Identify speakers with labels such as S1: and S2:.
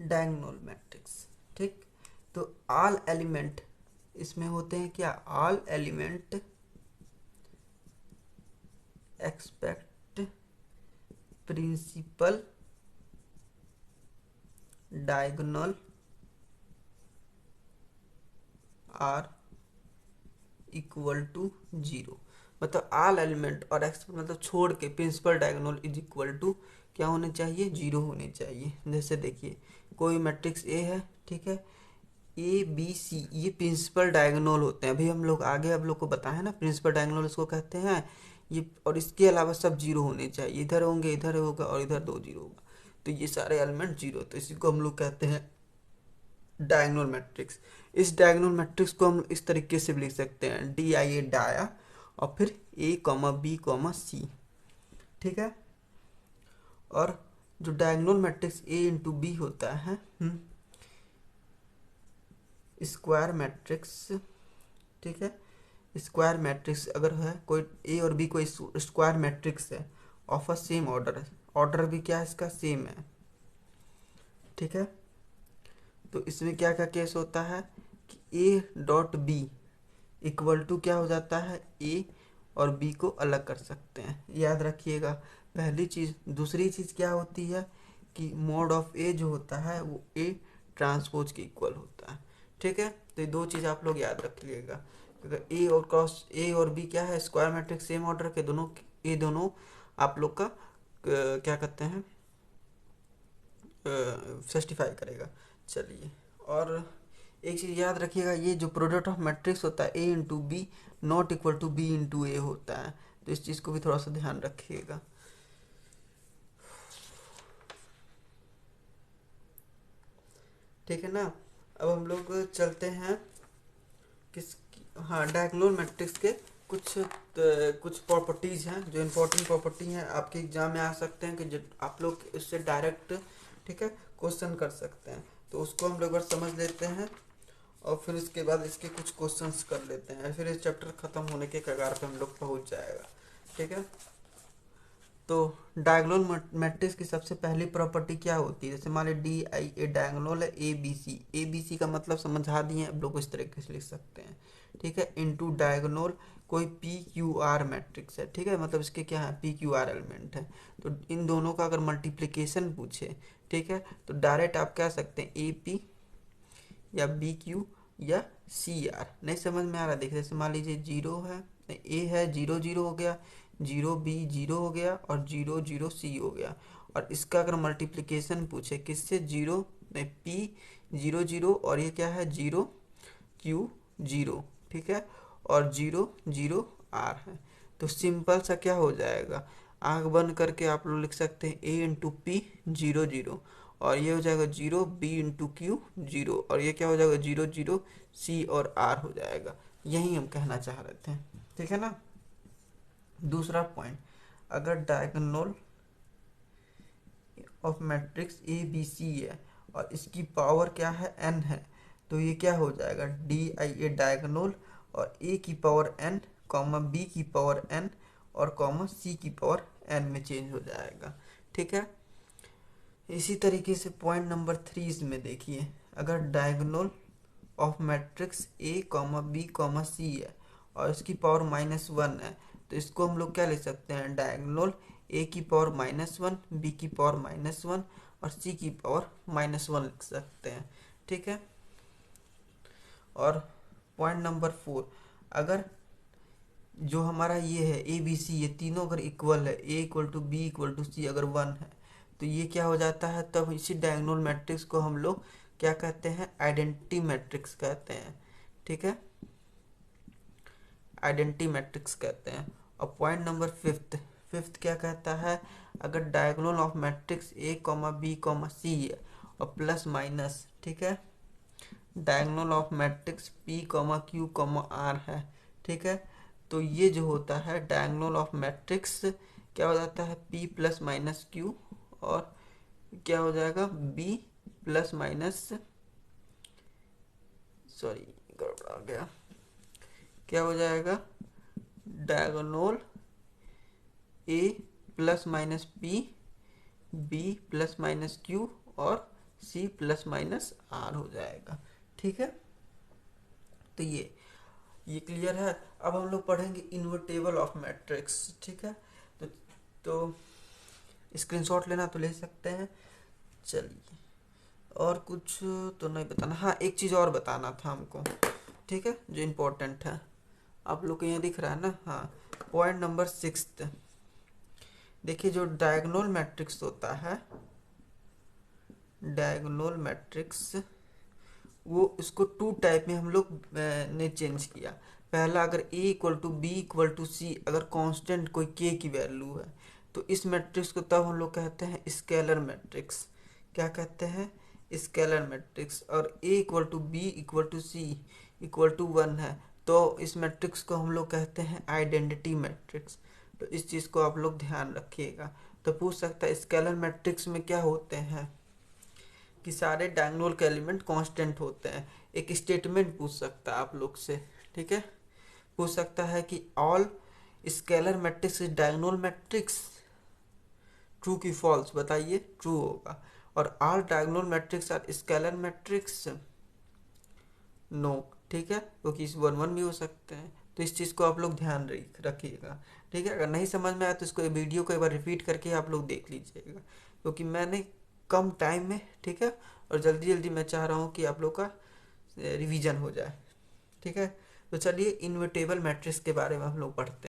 S1: Diagonal matrix. ठीक, तो all element इसमें होते हैं क्या, all element except principal diagonal are equal to zero. मतलब ऑल एलिमेंट और एक्सपेक्ट मतलब छोड़ के principal diagonal is equal to क्या होने चाहिए, जीरो होने चाहिए। जैसे देखिए कोई मैट्रिक्स ए है, ठीक है, ए बी सी, ये प्रिंसिपल डायगोनल होते हैं। अभी हम लोग आगे आप लोग को बताए ना प्रिंसिपल डायगोनल इसको कहते हैं ये। और इसके अलावा सब जीरो होने चाहिए, इधर होंगे, इधर होगा और इधर दो जीरो होगा, तो ये सारे एलिमेंट जीरो, तो इसी को हम लोग कहते हैं डायगोनल मैट्रिक्स। इस डायगोनल मैट्रिक्स को हम इस तरीके से भी लिख सकते हैं, डी आई ए डाया और फिर A comma B comma C. ठीक है, और जो diagonal matrix A into B होता है स्क्वायर मैट्रिक्स, ठीक है, स्क्वायर मैट्रिक्स अगर है कोई ए और बी कोई स्क्वायर मैट्रिक्स है of a same order, order भी क्या है इसका, सेम है। ठीक है, तो इसमें क्या क्या केस होता है कि A dot B equal to क्या हो जाता है, ए और बी को अलग कर सकते हैं, याद रखिएगा पहली चीज़। दूसरी चीज़ क्या होती है कि मोड ऑफ ए जो होता है वो ए ट्रांसपोज के इक्वल होता है। ठीक है, तो ये दो चीज़ आप लोग याद रखिएगा। अगर ए और क्रॉस ए और बी क्या है, स्क्वायर मैट्रिक्स सेम ऑर्डर के दोनों, ये दोनों आप लोग का क्या कहते हैं जस्टिफाई करेगा। चलिए, और एक चीज़ याद रखिएगा, ये जो प्रोडक्ट ऑफ मैट्रिक्स होता है a into b not equal to b into a होता है, तो इस चीज़ को भी थोड़ा सा ध्यान रखिएगा। ठीक है ना, अब हम लोग चलते हैं किस, हाँ, डायगोनल मैट्रिक्स के कुछ प्रॉपर्टीज़ हैं जो इम्पोर्टेंट प्रॉपर्टी हैं, आपके एग्जाम में आ सकते हैं कि जो आप लोग इससे डायरेक्ट, ठीक है, क्वेश्चन कर सकते हैं। तो उसको हम लोग बार समझ लेते हैं और फिर उसके बाद इसके कुछ क्वेश्चंस कर लेते हैं, फिर इस चैप्टर ख़त्म होने के कगार पे हम लोग पहुंच जाएगा। ठीक है, तो डायगोनल मैट्रिक्स की सबसे पहली प्रॉपर्टी क्या होती है, जैसे मान ली डी आई ए डायगोनल है ए बी सी, ए बी सी का मतलब समझा दिए, अब लोग इस तरीके से लिख सकते हैं। ठीक है, इनटू डायगोनल कोई पी क्यू आर मैट्रिक्स है, ठीक है, मतलब इसके क्या है, पी क्यू आर एलिमेंट है, तो इन दोनों का अगर मल्टीप्लिकेशन पूछे, ठीक है, तो डायरेक्ट आप कह सकते हैं ए पी या बी क्यू या सी आर। नहीं समझ में आ रहा, देखिए जैसे मान लीजिए जीरो है, ए है, जीरो जीरो हो गया, जीरो बी जीरो हो गया और जीरो जीरो सी हो गया। और इसका अगर मल्टीप्लिकेशन पूछे किससे, जीरो नहीं पी जीरो जीरो और ये क्या है जीरो क्यू जीरो, ठीक है, और जीरो जीरो आर है, तो सिंपल सा क्या हो जाएगा, आँख बंद करके आप लोग लिख सकते हैं A into P zero zero, और ये हो जाएगा zero B into Q zero, और ये क्या हो जाएगा जीरो जीरो सी और आर हो जाएगा। यही हम कहना चाह रहे थे। ठीक है ना, दूसरा पॉइंट, अगर diagonal of matrix A B C है और इसकी पावर क्या है, एन है, तो ये क्या हो जाएगा, डी आई ए डायगोनल और ए की पावर एन कॉमा बी की पावर एन और कॉमा सी की पावर एन में चेंज हो जाएगा। ठीक है, इसी तरीके से पॉइंट नंबर 3 इसमें देखिए, अगर diagonal of matrix a comma B comma c है और इसकी पावर -1 है, तो इसको हम लोग क्या लिख सकते हैं, डायगोनल ए की पावर -1 बी की पावर -1 और सी की पावर -1 लिख सकते हैं। ठीक है, और पॉइंट नंबर 4, अगर जो हमारा ये है ए बी सी, ये तीनों अगर इक्वल है, a equal to B equal to c अगर 1 है, तो ये क्या हो जाता है, तब इसी डायगोनल मैट्रिक्स को हम लोग क्या कहते हैं, आइडेंटिटी मैट्रिक्स कहते हैं। ठीक है, आइडेंटिटी मैट्रिक्स कहते हैं। और पॉइंट नंबर फिफ्थ क्या कहता है, अगर diagonal of matrix a comma B comma c है और प्लस माइनस, ठीक है, diagonal of matrix p comma q comma r है, ठीक है, तो ये जो होता है डायगोनल ऑफ मैट्रिक्स क्या हो जाता है, पी प्लस माइनस क्यू और क्या हो जाएगा, बी प्लस माइनस, सॉरी गड़बड़ा गया, क्या हो जाएगा, diagonal A plus minus P B plus minus Q और सी प्लस माइनस आर हो जाएगा। ठीक है, तो ये क्लियर है। अब हम लोग पढ़ेंगे इन्वर्टेबल ऑफ मैट्रिक्स। ठीक है, तो स्क्रीनशॉट लेना तो ले सकते हैं। चलिए, और कुछ तो नहीं बताना। हाँ, एक चीज़ और बताना था हमको, ठीक है, जो इम्पोर्टेंट है। आप लोग को यहाँ दिख रहा है ना? हाँ, पॉइंट नंबर 6। देखिए, जो डायगोनल मैट्रिक्स होता है, डायगोनल मैट्रिक्स, वो इसको टू टाइप में हम लोग ने चेंज किया। पहला, अगर a equal to B equal to c, अगर कांस्टेंट कोई k की वैल्यू है, तो इस मैट्रिक्स को तब हम लोग कहते हैं स्केलर मैट्रिक्स। क्या कहते हैं? Scalar matrix. और a equal to B equal to C equal to 1 है, तो इस मैट्रिक्स को हम लोग कहते हैं आइडेंटिटी मैट्रिक्स। तो इस चीज़ को आप लोग ध्यान रखिएगा। तो पूछ सकता है स्केलर मैट्रिक्स में क्या होते हैं कि सारे डायगोनल के एलिमेंट कांस्टेंट होते हैं। एक स्टेटमेंट पूछ सकता है आप लोग से। ठीक है, पूछ सकता है कि all scalar matrix is diagonal matrix, true की फॉल्स, बताइए। ट्रू होगा। और all diagonal matrix are scalar matrix, no. ठीक है, क्योंकि इस 1 1 भी हो सकते हैं। तो इस चीज़ को आप लोग ध्यान रखिएगा। ठीक है, अगर नहीं समझ में आया तो इसको वीडियो को एक बार रिपीट करके आप लोग देख लीजिएगा, क्योंकि मैंने कम टाइम में, ठीक है, और जल्दी जल्दी मैं चाह रहा हूँ कि आप लोग का रिवीजन हो जाए। ठीक है, तो चलिए इन्वर्टेबल मैट्रिक्स के बारे में हम लोग पढ़ते हैं।